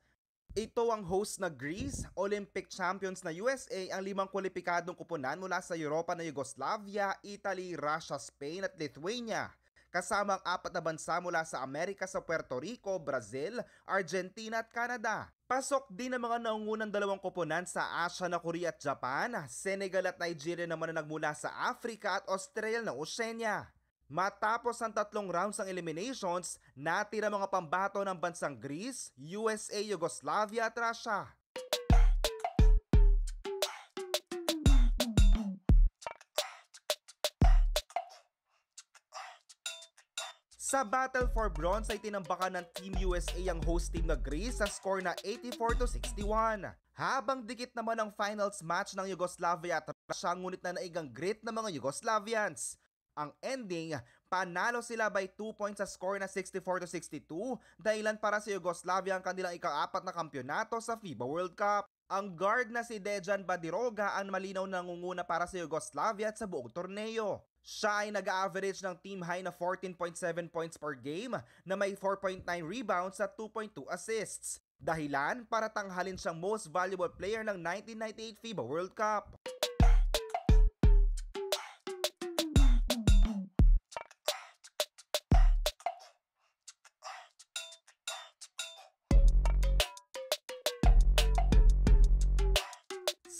Ito ang host na Greece, Olympic champions na USA, ang 5 kwalipikadong koponan mula sa Europa na Yugoslavia, Italy, Russia, Spain at Lithuania. Kasama ang 4 na bansa mula sa Amerika sa Puerto Rico, Brazil, Argentina at Canada. Pasok din ang mga naungunang 2 koponan sa Asia na Korea at Japan, Senegal at Nigeria naman na nagmula sa Africa at Australia na Oceania. Matapos ang 3 rounds ng eliminations, natira mga pambato ng bansang Greece, USA, Yugoslavia at Russia. Sa Battle for Bronze ay tinambakan ng Team USA ang host team na Greece sa score na 84-61. Habang dikit naman ang finals match ng Yugoslavia at Russia, ngunit na naigang grit ng mga Yugoslavians. Ang ending, panalo sila by 2 points sa score na 64-62, dahilan para sa Yugoslavia ang kanilang ika-4 na kampyonato sa FIBA World Cup. Ang guard na si Dejan Badiroga ang malinaw na nangunguna para sa Yugoslavia at sa buong torneo. Siya ay nag-average ng team high na 14.7 points per game na may 4.9 rebounds at 2.2 assists. Dahilan para tanghalin siyang most valuable player ng 1998 FIBA World Cup.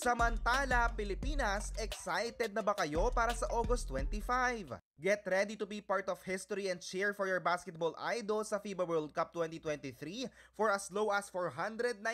Samantala, Pilipinas, excited na ba kayo para sa August 25? Get ready to be part of history and cheer for your basketball idols sa FIBA World Cup 2023 for as low as 499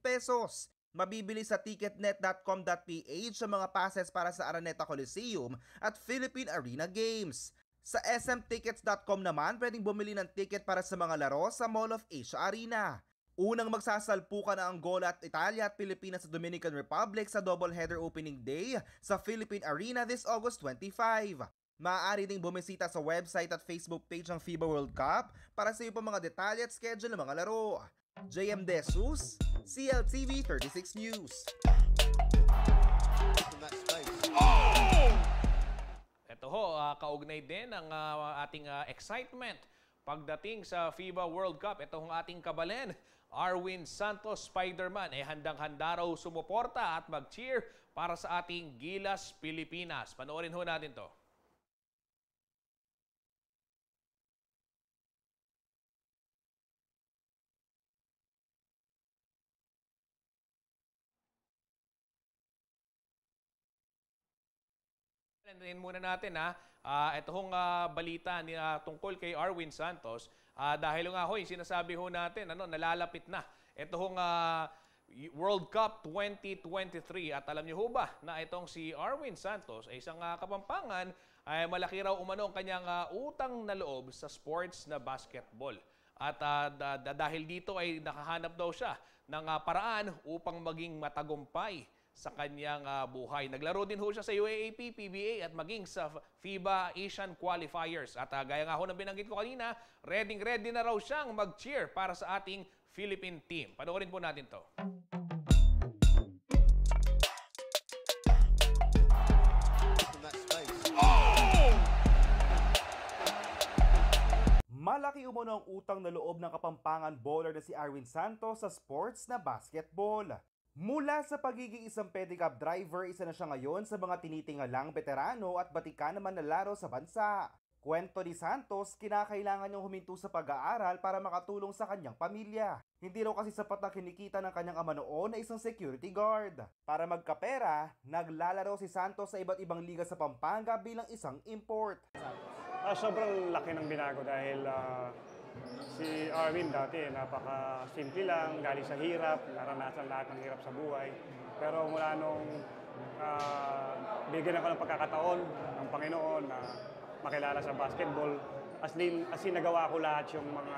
pesos. Mabibili sa ticketnet.com.ph sa mga passes para sa Araneta Coliseum at Philippine Arena Games. Sa smtickets.com naman, pwedeng bumili ng ticket para sa mga laro sa Mall of Asia Arena. Unang magsasalpukan na Angola at Italia at Pilipinas sa Dominican Republic sa doubleheader opening day sa Philippine Arena this August 25. Maaari ding bumisita sa website at Facebook page ng FIBA World Cup para sa iyo pa mga detalye at schedule ng mga laro. JM De Jesus, CLTV 36 News. Ito ho, kaugnay din ang ating excitement pagdating sa FIBA World Cup. Ito ang ating kabalen, Arwin Santos Spiderman, handang-handa raw sumuporta at mag-cheer para sa ating Gilas Pilipinas. Panoorin ho natin to. Tingnan muna natin ito hong balita tungkol kay Arwin Santos. Dahil nga ho, sinasabi ho natin, nalalapit na. Ito hong World Cup 2023. At alam niyo ho ba na itong si Arwin Santos ay isang Kapampangan, ay malaki raw umano ang kanyang utang na loob sa sports na basketball. At dahil dito ay nakahanap daw siya ng paraan upang maging matagumpay sa kanyang buhay. Naglaro din ho siya sa UAAP, PBA at maging sa FIBA Asian Qualifiers. At gaya nga ho ng binanggit ko kanina, ready na raw siyang mag-cheer para sa ating Philippine team. Panoorin po natin to. Malaki umano ang utang na loob ng Kapampangan bowler na si Arwin Santos sa sports na basketball. Mula sa pagiging isang pedicab driver, isa na siya ngayon sa mga tinitingalang veterano at batikan naman na laro sa bansa. Kwento ni Santos, kinakailangan niyang huminto sa pag-aaral para makatulong sa kanyang pamilya. Hindi raw kasi sapat na kinikita ng kanyang ama noon na isang security guard. Para magkapera, naglalaro si Santos sa iba't ibang liga sa Pampanga bilang isang import. Sobrang laki ng binago dahil si Arwin dati napaka-simple lang, galing sa hirap, naranasan lahat ng hirap sa buhay. Pero mula nung bigyan ako ng pagkakataon ng Panginoon na makilala sa basketball, as in nagawa ko lahat yung mga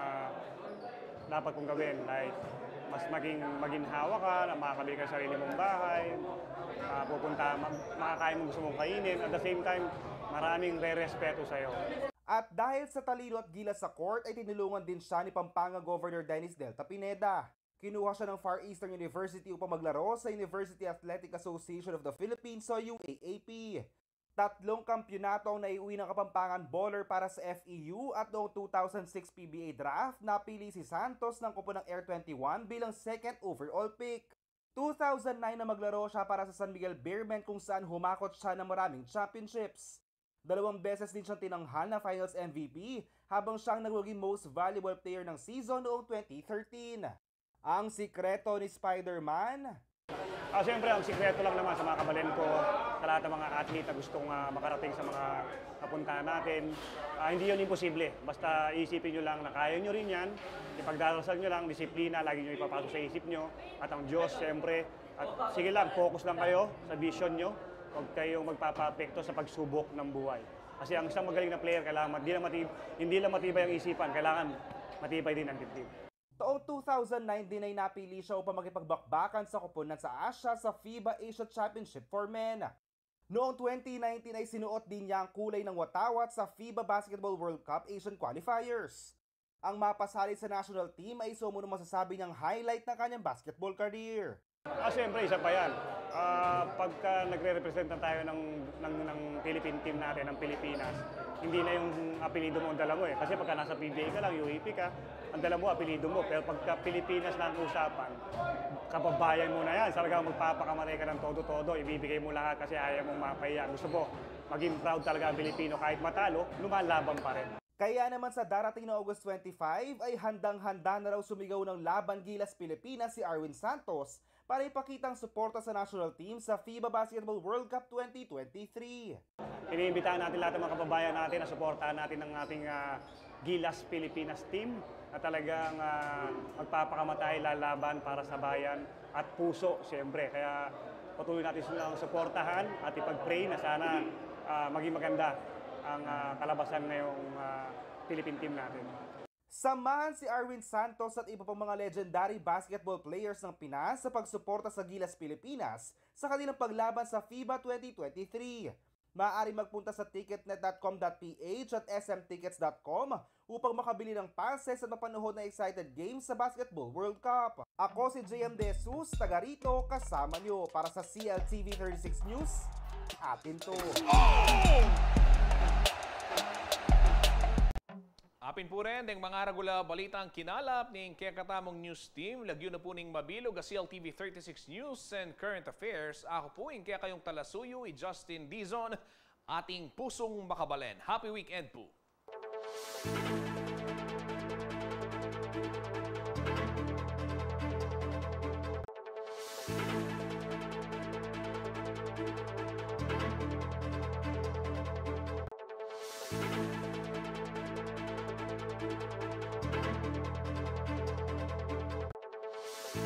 dapat kong gawin. Like, mas maging hawa ka, na makakabili ka sa sarili mong bahay, makakain mo gusto mong kainin. At the same time, maraming re-respeto sa'yo. At dahil sa talino at gilas sa court, ay tinulungan din siya ni Pampanga Governor Dennis Delta Pineda. Kinuha siya ng Far Eastern University upang maglaro sa University Athletic Association of the Philippines o UAAP. 3 kampyonato ang naiuwi ng Kapampangan bowler para sa FEU at noong 2006 PBA draft, napili si Santos ng kupo ng Air 21 bilang second overall pick. 2009 na maglaro siya para sa San Miguel Bearmen kung saan humakot siya ng maraming championships. 2 beses din siyang tinanghal na Finals MVP habang siyang naging most valuable player ng season noong 2013. Ang sikreto ni Spider-Man? Siyempre, ang sikreto lang naman sa mga kabalen ko, sa lahat ng mga athlete na gustong makarating sa mga kapuntahan natin. Hindi yun imposible. Basta isipin nyo lang na kaya nyo rin yan. Ipagdarasal nyo lang, disiplina, lagi nyo ipapasok sa isip nyo. At ang Diyos, siyempre. At sige lang, focus lang kayo sa vision nyo. Huwag kayong magpapapekto sa pagsubok ng buhay. Kasi ang isang magaling na player, kailangan hindi lang matibay ang isipan, kailangan matibay din ang dibdib. Taong 2009 din ay napili siya upang makipagbakbakan sa koponan sa Asia sa FIBA Asia Championship for Men. Noong 2019 ay sinuot din niya ang kulay ng watawat sa FIBA Basketball World Cup Asian Qualifiers. Ang mapasali sa national team ay sumunod masasabi niyang highlight ng kanyang basketball career. Siyempre, isa pa yan. Pagka nagre-representa tayo ng Philippine team natin, ng Pilipinas, hindi na yung apelido mo ang dala mo eh. Kasi pagka nasa PBA ka lang, UAP ka, ang dala mo, apelido mo. Pero pagka Pilipinas na ang usapan, kababayan mo na yan. Talagang magpapakamatay ka ng todo-todo, ibibigay mo lahat kasi ayaw mong mapahiya. Gusto mo, maging proud talaga ang Pilipino. Kahit matalo, lumalaban pa rin. Kaya naman sa darating na August 25 ay handang-handa na raw sumigaw ng Laban Gilas Pilipinas si Arwin Santos para ipakitang suporta sa national team sa FIBA Basketball World Cup 2023. Iniimbitahan natin lahat ng mga kababayan natin na suportahan natin ng ating Gilas Pilipinas team na talagang magpapakamatay, lalaban para sa bayan at puso, siyempre. Kaya patuloy natin silang suportahan at ipag-pray na sana maging maganda ang kalabasan ngayong Philippine team natin. Samahan si Arwin Santos at iba pang mga legendary basketball players ng Pinas sa pagsuporta sa Gilas Pilipinas sa kanilang paglaban sa FIBA 2023. Maaari magpunta sa ticketnet.com.ph at smtickets.com upang makabili ng passes at mapanood na excited games sa Basketball World Cup. Ako si JM De Jesus, taga rito, kasama nyo para sa CLTV 36 News. Atin to. Apin po rin, ng mga ragula balitang kinalap ng kakatamong news team. Lagyo na po ning mabilog ang CLTV 36 News and Current Affairs. Ako po yung kaya kayong talasuyo, Justin Dizon, ating pusong makabalen. Happy weekend po!